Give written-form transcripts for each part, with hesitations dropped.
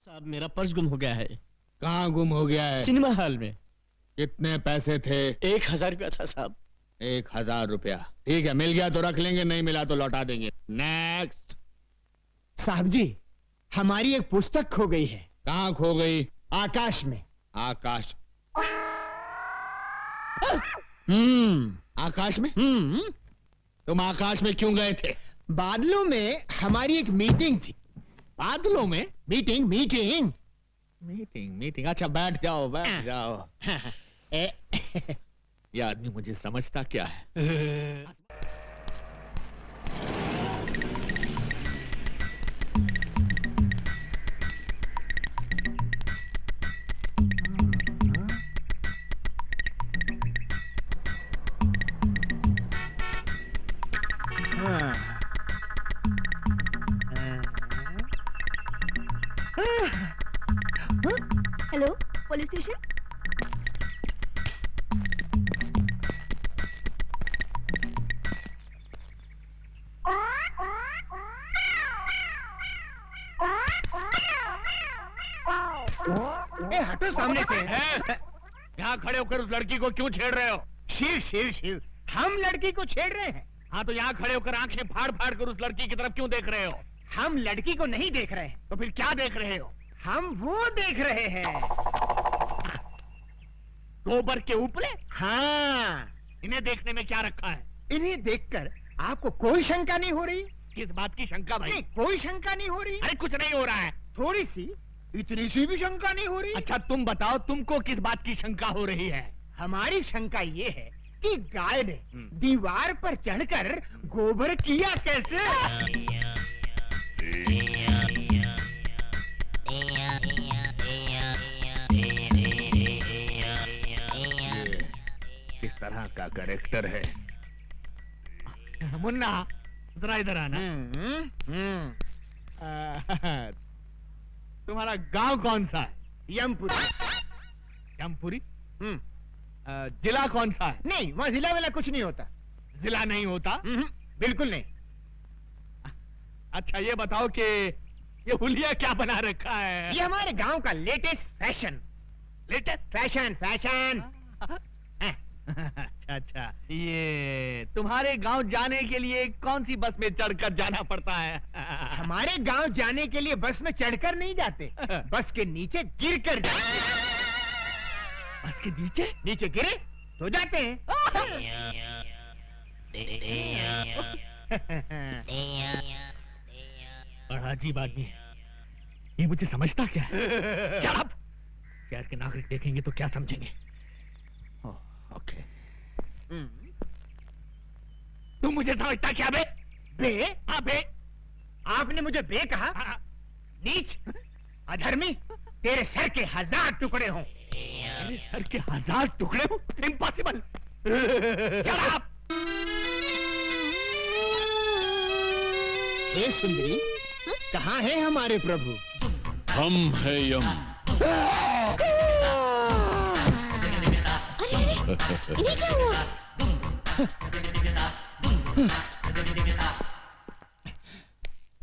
साहब मेरा पर्स गुम हो गया है। कहाँ गुम हो गया है? सिनेमा हॉल में। कितने पैसे थे? 1000 रुपया था साहब। 1000 रुपया, ठीक है, मिल गया तो रख लेंगे, नहीं मिला तो लौटा देंगे। नेक्स्ट। साहब जी, हमारी एक पुस्तक खो गई है। कहाँ खो गई? आकाश में। आकाश? आकाश में? तुम आकाश में क्यों गए थे? बादलों में हमारी एक मीटिंग थी। बादलों में? मीटिंग मीटिंग मीटिंग मीटिंग, अच्छा बैठ जाओ बैठ जाओ। ये आदमी मुझे समझता क्या है? Hello, police station. हटो सामने से। यहाँ खड़े होकर उस लड़की को क्यों छेड़ रहे हो? शिव शिव शिव, हम लड़की को छेड़ रहे हैं। हाँ तो यहाँ खड़े होकर आंखें फाड़ फाड़ कर उस लड़की की तरफ क्यों देख रहे हो? हम लड़की को नहीं देख रहे हैं। तो फिर क्या देख रहे हो? हम वो देख रहे हैं। गोबर के उपले? हाँ। इन्हें देखने में क्या रखा है? इन्हें देखकर आपको कोई शंका नहीं हो रही? किस बात की शंका भाई? नहीं, कोई शंका नहीं हो रही। अरे कुछ नहीं हो रहा है। थोड़ी सी, इतनी सी भी शंका नहीं हो रही। अच्छा तुम बताओ, तुमको किस बात की शंका हो रही है? हमारी शंका ये है कि गाय ने दीवार पर चढ़कर गोबर किया कैसे? किस तरह का कैरेक्टर है? मुन्ना जरा इधर आना। तुम्हारा गांव कौन सा है? यमपुरी। यमपुरी? जिला कौन सा है? नहीं, वहाँ जिला वाला कुछ नहीं होता। जिला नहीं होता? बिल्कुल नहीं। अच्छा ये बताओ कि ये हुलिया क्या बना रखा है? ये हमारे गांव का latest fashion. Latest fashion fashion. अच्छा अच्छा, ये तुम्हारे गांव जाने के लिए कौन सी बस में चढ़कर जाना पड़ता है? हमारे गांव जाने के लिए बस में चढ़कर नहीं जाते, बस के नीचे गिरकर जाते। बस के नीचे? नीचे गिरे तो जाते हैं। बड़ा अजीब आदमी है ये, मुझे समझता क्या है? शराब! शहर के नागरिक देखेंगे तो क्या समझेंगे? ओके। तुम मुझे समझता क्या बे? बे? हाँ बे। आपने मुझे बे कहा? नीच, अधर्मी, तेरे सर के 1000 टुकड़े हों। मेरे सर के 1000 टुकड़े हों? इम्पॉसिबल। शराब! हे सुंदरी, कहाँ है हमारे प्रभु? हम है यम। इन्हें क्या हुआ?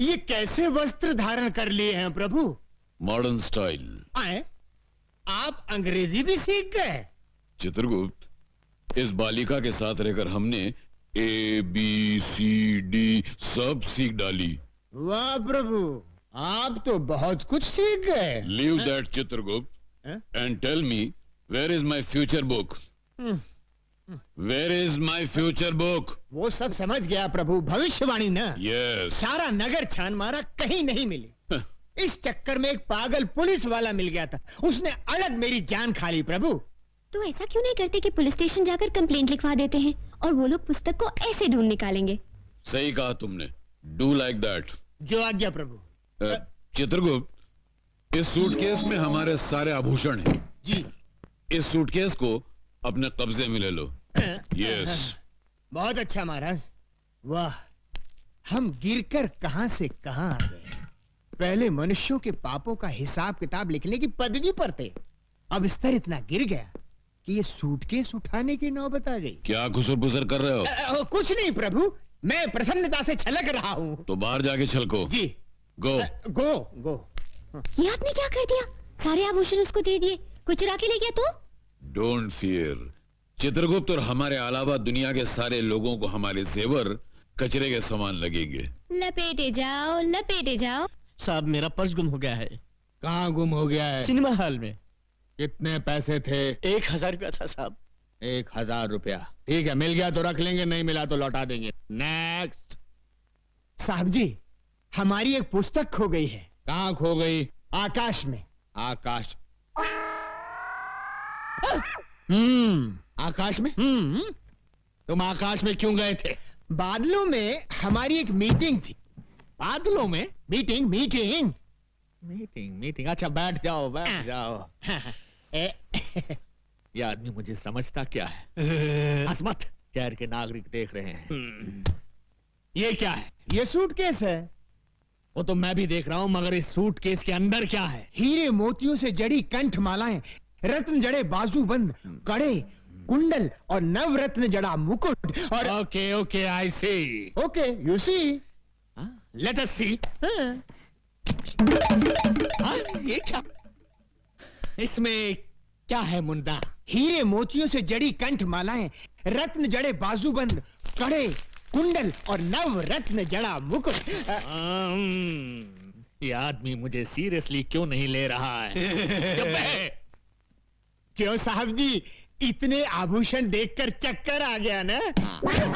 ये कैसे वस्त्र धारण कर लिए हैं प्रभु? Modern style. आए? आप अंग्रेजी भी सीख गए? चित्रगुप्त, इस बालिका के साथ रहकर हमने ABCD सब सीख डाली। वाह प्रभु, आप तो बहुत कुछ सीख गए। Leave that Chitragupta and tell me, where is my future book? Where is my future book? वो सब समझ गया प्रभु, भविष्यवाणी ना। यस। सारा नगर छान मारा, कहीं नहीं मिली। इस चक्कर में एक पागल पुलिस वाला मिल गया था, उसने अलग मेरी जान खा ली प्रभु। तो ऐसा क्यों नहीं करते कि पुलिस स्टेशन जाकर कंप्लेंट लिखवा देते हैं और वो लोग पुस्तक को ऐसे ढूंढ निकालेंगे? सही कहा तुमने, डू लाइक दैट। जो आज्ञा प्रभु। चित्रगुप्त, इस सूटकेस में हमारे सारे आभूषण हैं। जी। इस सूटकेस को अपने कब्जे में ले लो। यस। बहुत अच्छा महाराज। वाह, हम गिरकर कहां से कहां आ गए। पहले मनुष्यों के पापों का हिसाब किताब लिखने की पदवी पर थे, अब स्तर इतना गिर गया कि ये सूटकेस उठाने की नौबत आ गई। क्या खुसर पुसर कर रहे हो? कुछ नहीं प्रभु, मैं प्रसन्नता से छलक रहा हूँ। तो बाहर जाके छलको। जी। गो गो गो। ये आपने क्या कर दिया? सारे आभूषण उसको दे दिए, कोई चुरा के ले गया तो? डोंट फियर, चित्रगुप्त और हमारे अलावा दुनिया के सारे लोगों को हमारे जेवर कचरे के समान लगेंगे। लपेटे जाओ, लपेटे जाओ। साहब मेरा पर्स गुम हो गया है। कहाँ गुम हो गया है? सिनेमा हॉल में। कितने पैसे थे? 1000 रुपया था साहब। 1000 रुपया, ठीक है, मिल गया तो रख लेंगे, नहीं मिला तो लौटा देंगे। नेक्स्ट। साहब जी, हमारी एक पुस्तक खो गई है। कहाँ खो गई? आकाश में। आकाश? आकाश में? तुम आकाश में क्यों गए थे? बादलों में हमारी एक मीटिंग थी। बादलों में? Meeting meeting meeting. अच्छा बैठ जाओ, बैठ जाओ। ये आदमी मुझे समझता क्या है? हंस मत, शहर के नागरिक देख रहे हैं। ये क्या है? ये सूटकेस है। वो तो मैं भी देख रहा हूँ, मगर इस सूटकेस के अंदर क्या है? हीरे मोतियों से जड़ी कंठ मालाएं, रत्न जड़े बाजूबंद, कड़े, कुंडल और नवरत्न जड़ा मुकुट और okay okay, I see. Okay you see. Let us see. ये क्या? इसमें क्या है मुन्ना? हीरे मोतियों से जड़ी कंठ मालाएं, रत्न जड़े बाजूबंद, कड़े, कुंडल और नवरत्न जड़ा मुकुट। ये आदमी मुझे सीरियसली क्यों नहीं ले रहा है? क्यों साहब जी, इतने आभूषण देखकर चक्कर आ गया ना?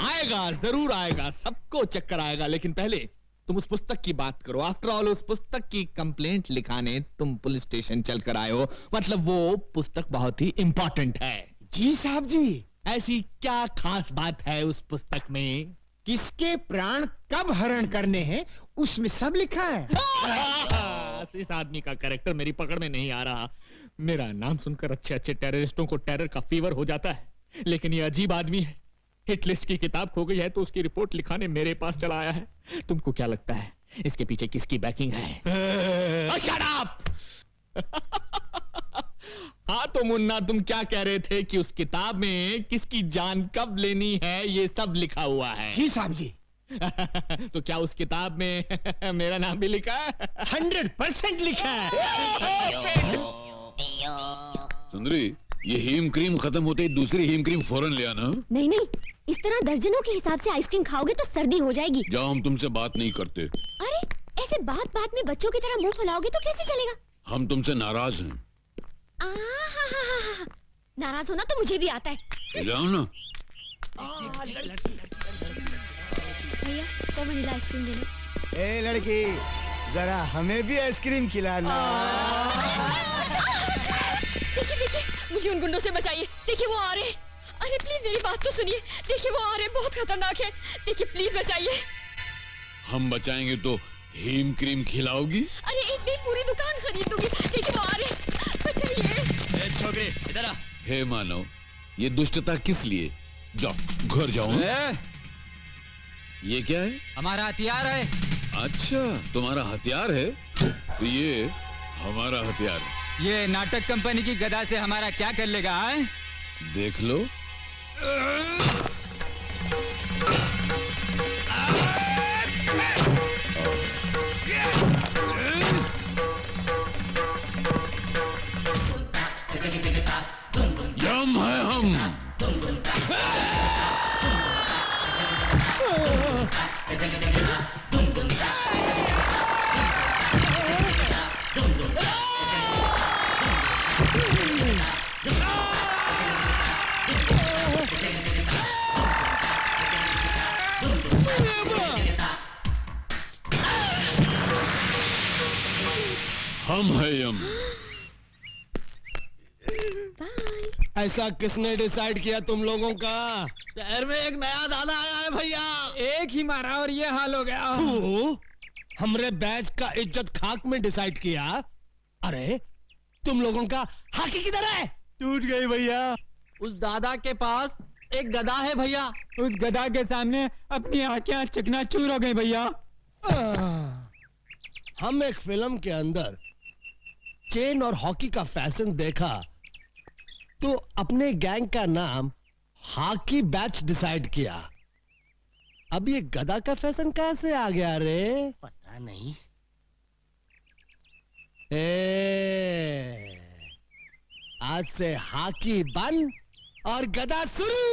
आएगा, जरूर आएगा, सबको चक्कर आएगा, लेकिन पहले तुम उस पुस्तक की बात करो। आफ्टर ऑल उस पुस्तक की कंप्लेंट लिखाने तुम पुलिस स्टेशन चलकर आए हो, मतलब वो पुस्तक बहुत ही इंपॉर्टेंट है। जी साहब जी। ऐसी क्या खास बात है उस पुस्तक में? किसके प्राण कब हरण करने हैं उसमें सब लिखा है। इस आदमी का कैरेक्टर मेरी पकड़ में नहीं आ रहा। मेरा नाम सुनकर अच्छे अच्छे टेररिस्टों को टेरर का फीवर हो जाता है, लेकिन ये अजीब आदमी है। हिट लिस्ट की किताब खो गई है तो उसकी रिपोर्ट लिखाने मेरे पास चला आया है। तुमको क्या लगता है इसके पीछे किसकी बैकिंग है? Shut up! हाँ तो मुन्ना, तुम क्या कह रहे थे कि उस किताब में किसकी जान कब लेनी है ये सब लिखा हुआ है? जी साहब जी। तो क्या उस किताब में मेरा नाम भी लिखा है? 100% लिखा है। सुंदरी, ये हीम क्रीम खत्म होते ही दूसरी हीम क्रीम फौरन ले आना। नहीं नहीं, इस तरह दर्जनों के हिसाब से आइसक्रीम खाओगे तो सर्दी हो जाएगी। जाओ, हम तुमसे बात नहीं करते। अरे ऐसे बात बात में बच्चों की तरह मुंह फुलाओगे तो कैसे चलेगा? हम तुमसे नाराज हैं। नाराज होना तो मुझे भी आता है। जाओ ना। भैया 100 वनीला आइसक्रीम दे दो। ए लड़की, जरा हमें भी आइसक्रीम खिलाना। देखिए देखिए, मुझे उन गुंडों से बचाइए। देखिए वो आ रहे हैं। अरे प्लीज मेरी बात तो सुनिए। देखिए वो आ रहे हैं, बहुत खतरनाक है। देखिए प्लीज बचाइए। हम बचाएंगे तो हीम क्रीम खिलाओगी? अरे एक दिन पूरी दुकान खरीद दूंगी। देखिए वो आ रहे हैं, बचाइए। छोकरी इधर आ। हे मानव, ये दुष्टता किस लिए? जाओ, घर जाओ। ये क्या है? हमारा हथियार है। अच्छा, तुम्हारा हथियार है? तो ये हमारा हथियार है। ये नाटक कंपनी की गदा से हमारा क्या कर लेगा? है? देख लो। यम है हम। हम है यम। ऐसा किसने डिसाइड किया तुम लोगों का? शहर में एक नया दादा आया है भैया, एक ही मारा और ये हाल हो गया। हमरे बैच का इज्जत खाक में डिसाइड किया। अरे तुम लोगों का हाकी किधर है? टूट गई भैया। उस दादा के पास एक गदा है भैया, उस गदा के सामने अपनी आंखें चकनाचूर हो गई भैया। हम एक फिल्म के अंदर चेन और हॉकी का फैशन देखा तो अपने गैंग का नाम हॉकी बैच डिसाइड किया। अब ये गदा का फैशन कहां से आ गया रे? पता नहीं। आज से हॉकी बंद और गदा शुरू।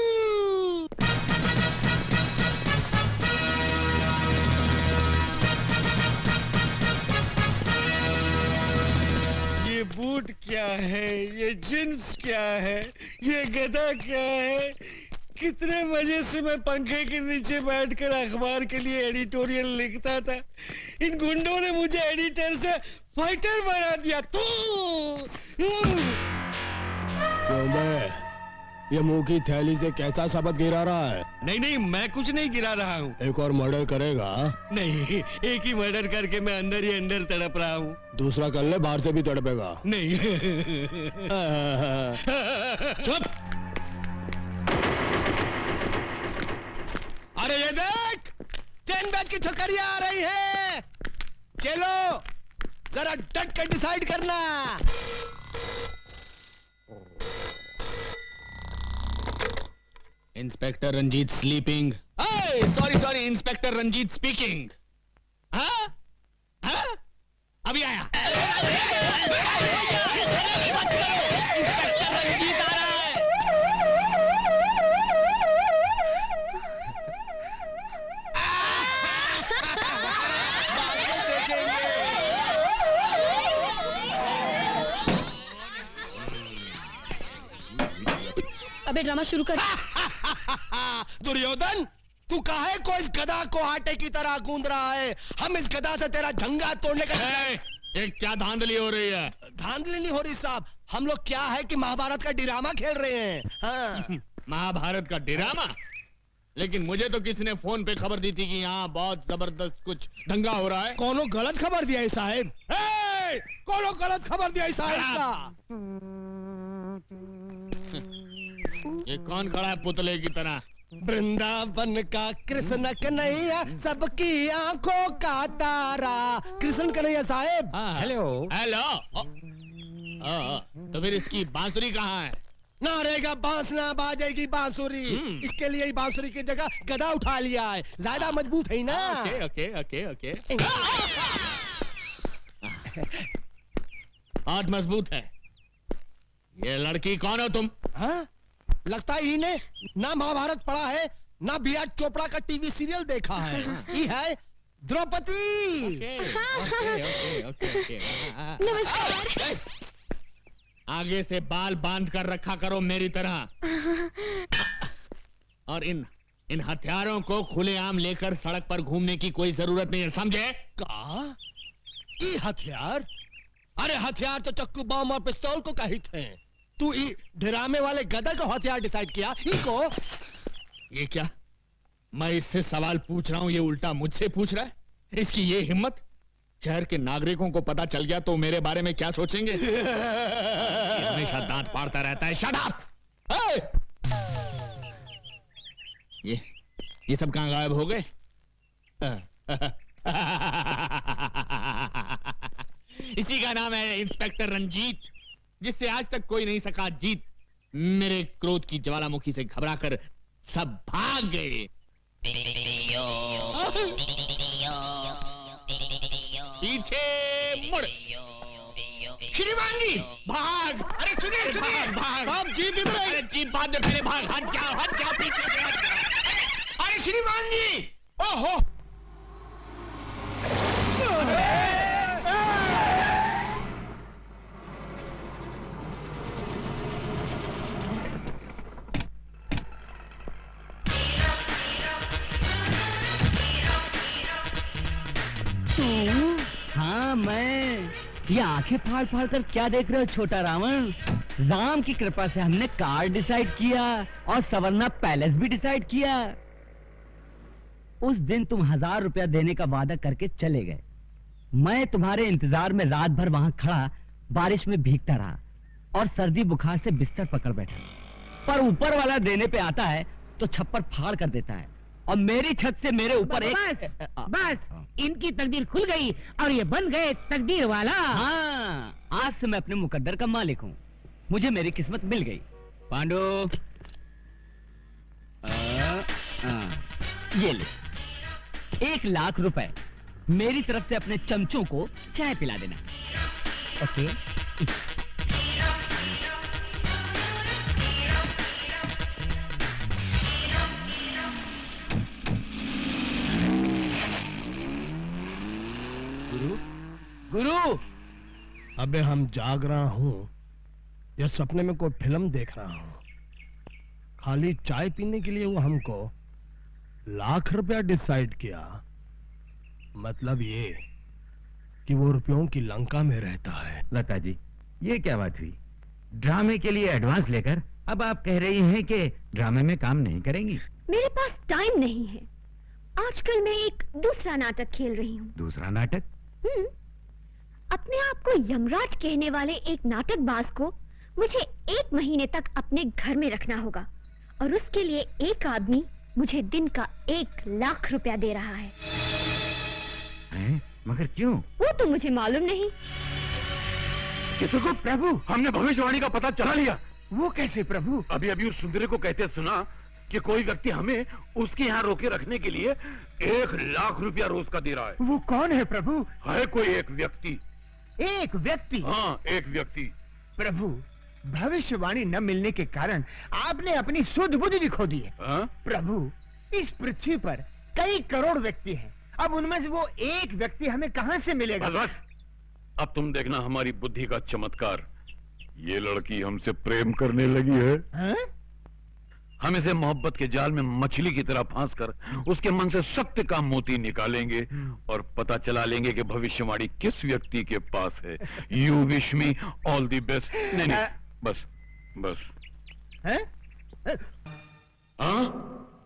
ये बूट क्या है, ये जींस क्या है, ये गधा क्या है। कितने मजे से मैं पंखे के नीचे बैठकर अखबार के लिए एडिटोरियल लिखता था। इन गुंडों ने मुझे एडिटर से फाइटर बना दिया। क्यों बे? ये मुंह की थैली से कैसा शब्द गिरा रहा है? नहीं नहीं, मैं कुछ नहीं गिरा रहा हूँ। एक और मर्डर करेगा? नहीं, एक ही मर्डर करके मैं अंदर ही अंदर तड़प रहा हूँ। दूसरा कर ले, बाहर से भी तड़पेगा। नहीं। चुप। अरे ये देख, 10 बैग की छोकरियां आ रही है। चलो जरा डट कर डिसाइड करना। Inspector Ranjit sleeping. Sorry, inspector Ranjit speaking. हाँ? अभी आया। इंस्पेक्टर रंजीत आ रहा है। अबे ड्रामा शुरू कर। दुर्योधन, तू काहे को इस गधा को आटे की तरह गूंद रहा है? हम इस गधा से तेरा झंगा तोड़ने का। ये क्या धांधली हो रही है? धांधली नहीं हो रही साहब, हम लोग क्या है कि महाभारत का ड्रामा खेल रहे हैं। हाँ। महाभारत का ड्रामा? लेकिन मुझे तो किसी ने फोन पे खबर दी थी कि यहाँ बहुत जबरदस्त कुछ दंगा हो रहा है। कोनो गलत खबर दिया है साहब। कोनो गलत खबर दिया है साहब। ये कौन खड़ा है पुतले की तरह? वृंदावन का कृष्ण कन्हैया, सबकी आंखों का तारा। कृष्ण कन्हैया साहब। हेलो। तो फिर इसकी बांसुरी कहाँ है? ना रहेगा बांस ना बाजेगी बांसुरी। इसके लिए ही बांसुरी की जगह गदा उठा लिया है, ज्यादा मजबूत है ना। ओके। हाथ मजबूत है। ये लड़की कौन हो तुम? हाँ? लगता है इन्हें ना महाभारत पढ़ा है, ना बी आर चोपड़ा का टीवी सीरियल देखा है। ये है द्रौपदी। ओके। नमस्कार। आगे से बाल बांध कर रखा करो मेरी तरह। और इन हथियारों को खुलेआम लेकर सड़क पर घूमने की कोई जरूरत नहीं है, समझे? का? ये हथियार? अरे हथियार तो चक्कू, बम और पिस्तौल को कहित हैं। तू ड्रामे वाले गधा को हथियार डिसाइड किया? इको? ये क्या? मैं इससे सवाल पूछ रहा हूं, ये उल्टा मुझसे पूछ रहा है। इसकी ये हिम्मत! शहर के नागरिकों को पता चल गया तो मेरे बारे में क्या सोचेंगे? ये हमेशा दांत फाड़ता रहता है। Shut up! ये सब कहां गायब हो गए? इसी का नाम है इंस्पेक्टर रंजीत, जिससे आज तक कोई नहीं सका जीत। मेरे क्रोध की ज्वालामुखी से घबराकर सब भाग गए। पीछे मुड़। श्रीमान जी भाग! अरे सुनिए, भाग! आप जीप इधर अरे जीप बाद में, पहले भाग। हट जाओ पीछे से हट जाओ। अरे श्रीमान जी! ओहो! हाँ मैं। ये आंखें फाड़ फाड़ कर क्या देख रहे हो छोटा रावण? राम की कृपा से हमने कार डिसाइड किया और सवर्णा पैलेस भी डिसाइड किया। उस दिन तुम 1000 रुपया देने का वादा करके चले गए। मैं तुम्हारे इंतजार में रात भर वहां खड़ा बारिश में भीगता रहा और सर्दी बुखार से बिस्तर पकड़ बैठा। पर ऊपर वाला देने पे आता है तो छप्पर फाड़ कर देता है और मेरी छत से मेरे ऊपर बस इनकी तकदीर खुल गई और ये बन गए तकदीर वाला। हाँ, आज से मैं अपने मुकद्दर का मालिक हूँ। मुझे मेरी किस्मत मिल गई। पांडु, ये ले 1 लाख रुपए। मेरी तरफ से अपने चमचों को चाय पिला देना। ओके। गुरु, अबे हम जाग रहा हूँ या सपने में कोई फिल्म देख रहा हूँ? खाली चाय पीने के लिए वो हमको लाख रुपया डिसाइड किया। मतलब ये कि वो रुपयों की लंका में रहता है। लता जी, ये क्या बात हुई? ड्रामे के लिए एडवांस लेकर अब आप कह रही हैं कि ड्रामे में काम नहीं करेंगी? मेरे पास टाइम नहीं है। आजकल मैं एक दूसरा नाटक खेल रही हूँ। दूसरा नाटक? अपने आप को यमराज कहने वाले एक नाटकबाज को मुझे 1 महीने तक अपने घर में रखना होगा और उसके लिए एक आदमी मुझे दिन का 1 लाख रुपया दे रहा है। हैं? मगर क्यों? वो तो मुझे मालूम नहीं। चित्रगुप्त प्रभु, हमने भविष्यवाणी का पता चला लिया। वो कैसे प्रभु? अभी अभी उस सुंदरी को कहते सुना कि कोई व्यक्ति हमें उसके यहाँ रोके रखने के लिए 1 लाख रुपया रोज का दे रहा है। वो कौन है प्रभु? है कोई एक व्यक्ति। एक व्यक्ति? हाँ, एक व्यक्ति। प्रभु, भविष्यवाणी न मिलने के कारण आपने अपनी सुध बुद्धि भी खो दी है। प्रभु, इस पृथ्वी पर कई करोड़ व्यक्ति हैं। अब उनमें से वो एक व्यक्ति हमें कहां से मिलेगा? बस, अब तुम देखना हमारी बुद्धि का चमत्कार। ये लड़की हमसे प्रेम करने लगी है। हम इसे मोहब्बत के जाल में मछली की तरह फांसकर उसके मन से सत्य का मोती निकालेंगे और पता चला लेंगे कि भविष्यवाणी किस व्यक्ति के पास है। You wish me all the best. नहीं, बस बस। हाँ,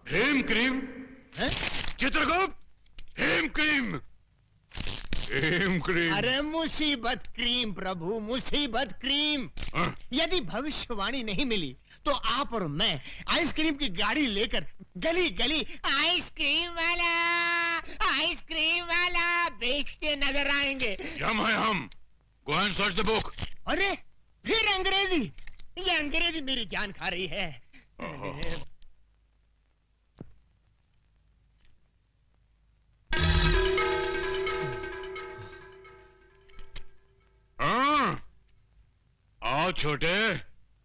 हेम क्रीम। चित्रगुप्त, हेम क्रीम, हेम क्रीम। अरे मुसीबत क्रीम प्रभु, मुसीबत क्रीम। यदि भविष्यवाणी नहीं मिली तो आप और मैं आइसक्रीम की गाड़ी लेकर गली गली आइसक्रीम वाला बेचते नजर आएंगे। हम है हम। Go and search the book. अरे फिर अंग्रेजी? ये अंग्रेजी मेरी जान खा रही है। आओ छोटे।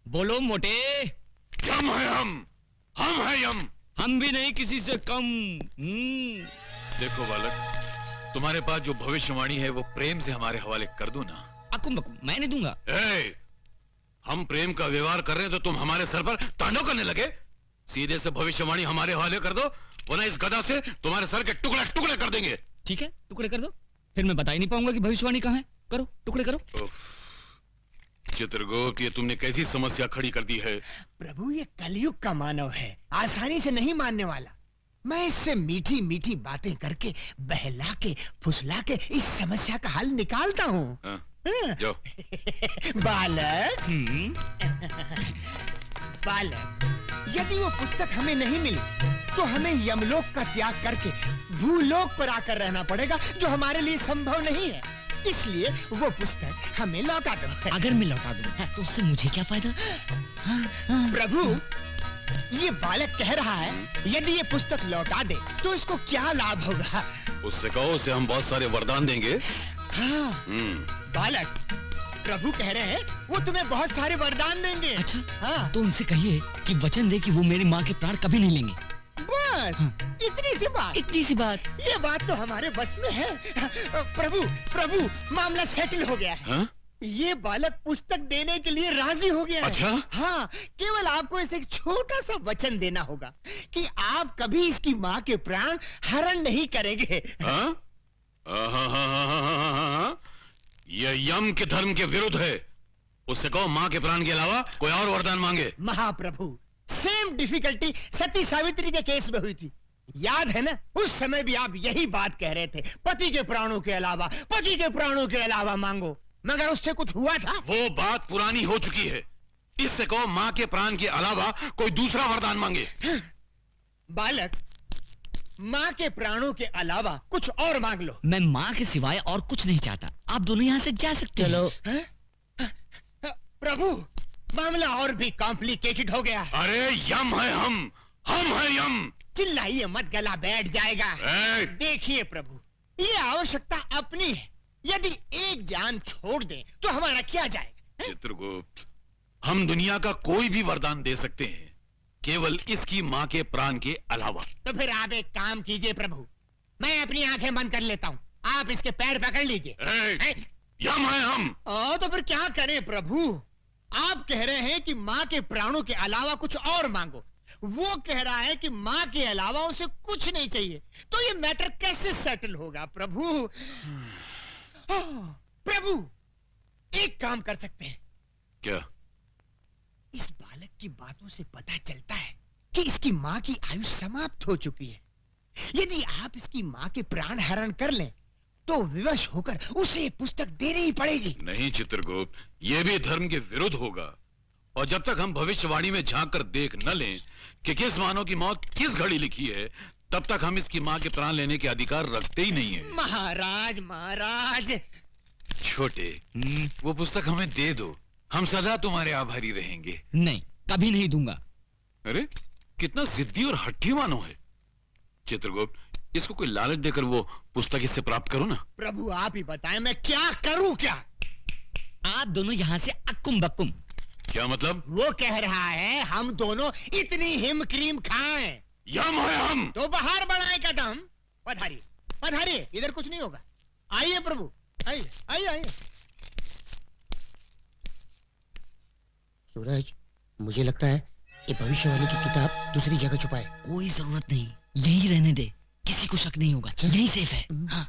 बोलो मोटे। यम है हम है यम। हम भी नहीं किसी से कम। देखो बालक, तुम्हारे पास जो भविष्यवाणी है वो प्रेम से हमारे हवाले कर दो ना। अकुम मैं नहीं दूंगा। हम प्रेम का व्यवहार कर रहे हैं तो तुम हमारे सर पर तांडव करने लगे। सीधे से भविष्यवाणी हमारे हवाले कर दो, वरना इस गदा से तुम्हारे सर के टुकड़े टुकड़े कर देंगे। ठीक है, टुकड़े कर दो, फिर मैं बता ही नहीं पाऊंगा कि भविष्यवाणी कहाँ है। करो, टुकड़े करो। चित्रगुप्त, ये तुमने कैसी समस्या खड़ी कर दी है। प्रभु, ये कलयुग का मानव है, आसानी से नहीं मानने वाला। मैं इससे मीठी मीठी बातें करके बहला के फुसला के इस समस्या का हल निकालता हूँ। जाओ। बालक, बालक, यदि वो पुस्तक हमें नहीं मिली तो हमें यमलोक का त्याग करके भूलोक पर आकर रहना पड़ेगा, जो हमारे लिए संभव नहीं है। इसलिए वो पुस्तक हमें लौटा दो। अगर मैं लौटा दूं तो उससे मुझे क्या फायदा? प्रभु, ये बालक कह रहा है यदि ये पुस्तक लौटा दे तो इसको क्या लाभ होगा? उससे कहो, उसे हम बहुत सारे वरदान देंगे। हाँ, बालक, प्रभु कह रहे हैं वो तुम्हें बहुत सारे वरदान देंगे। अच्छा, हाँ। तो उनसे कहिए कि वचन दे कि वो मेरी माँ के प्राण कभी नहीं लेंगे। बस इतनी सी बात। इतनी सी बात? ये बात तो हमारे बस में है। प्रभु, प्रभु, मामला सेटल हो गया है। ये बालक पुस्तक देने के लिए राजी हो गया है। अच्छा? हाँ, केवल आपको इसे एक छोटा सा वचन देना होगा कि आप कभी इसकी माँ के प्राण हरण नहीं करेंगे। ये यम के धर्म के विरुद्ध है। उससे कहो माँ के प्राण के अलावा कोई और वरदान मांगे। महाप्रभु, सेम डिफिकल्टी सती सावित्री के केस में हुई थी, याद है ना? उस समय भी आप यही बात कह रहे थे, पति के प्राणों के अलावा, पति के प्राणों के अलावा मांगो, मगर उससे कुछ हुआ था? वो बात पुरानी हो चुकी है। इससे कहो माँ के प्राण के अलावा कोई दूसरा वरदान मांगे। बालक, माँ के प्राणों के अलावा कुछ और मांग लो। मैं माँ के सिवाय और कुछ नहीं चाहता। आप दोनों यहाँ से जा सकते हैं। प्रभु, मामला और भी कॉम्प्लिकेटेड हो गया। अरे यम है हम है यम। चिल्लाइए मत, गला बैठ जाएगा। देखिए प्रभु, ये आवश्यकता अपनी है, यदि एक जान छोड़ दें तो हमारा क्या जाएगा? चित्रगुप्त, हम दुनिया का कोई भी वरदान दे सकते हैं, केवल इसकी माँ के प्राण के अलावा। तो फिर आप एक काम कीजिए प्रभु, मैं अपनी आंखें बंद कर लेता हूँ, आप इसके पैर पकड़ लीजिए। यम है हम। तो फिर क्या करें प्रभु? आप कह रहे हैं कि माँ के प्राणों के अलावा कुछ और मांगो, वो कह रहा है कि माँ के अलावा उसे कुछ नहीं चाहिए, तो ये मैटर कैसे सेटल होगा प्रभु? प्रभु, एक काम कर सकते हैं। क्या? इस बालक की बातों से पता चलता है कि इसकी माँ की आयु समाप्त हो चुकी है। यदि आप इसकी माँ के प्राण हरण कर लें तो विवश होकर उसे पुस्तक देनी ही पड़ेगी। नहीं चित्रगुप्त, ये भी धर्म के विरुद्ध होगा, और जब तक हम भविष्यवाणी में झांक कर देख न लें कि किस मानव की मौत किस घड़ी लिखी है, तब तक हम इसकी माँ के प्राण लेने के अधिकार रखते ही नहीं है। महाराज महाराज। छोटे, वो पुस्तक हमें दे दो, हम सदा तुम्हारे आभारी रहेंगे। नहीं, कभी नहीं दूंगा। अरे कितना जिद्दी और हट्टी मानो है। चित्रगुप्त, इसको कोई लालच देकर वो पुस्तक इससे प्राप्त करो ना। प्रभु आप ही बताएं, मैं क्या करूं? क्या आप दोनों यहाँ से अक्कुम बक्कुम। क्या मतलब? वो कह रहा है हम दोनों इतनी हिम क्रीम खाएं। यम है हम। तो बाहर बढ़ाए कदम। पधारिए पधारिए, इधर कुछ नहीं होगा। आइए प्रभु, आइए आइए आइए। सूरज, मुझे लगता है ये भविष्यवाणी की किताब दूसरी जगह छुपाए। कोई जरूरत नहीं, यही रहने दे, किसी को शक नहीं होगा, यही सेफ है। हाँ।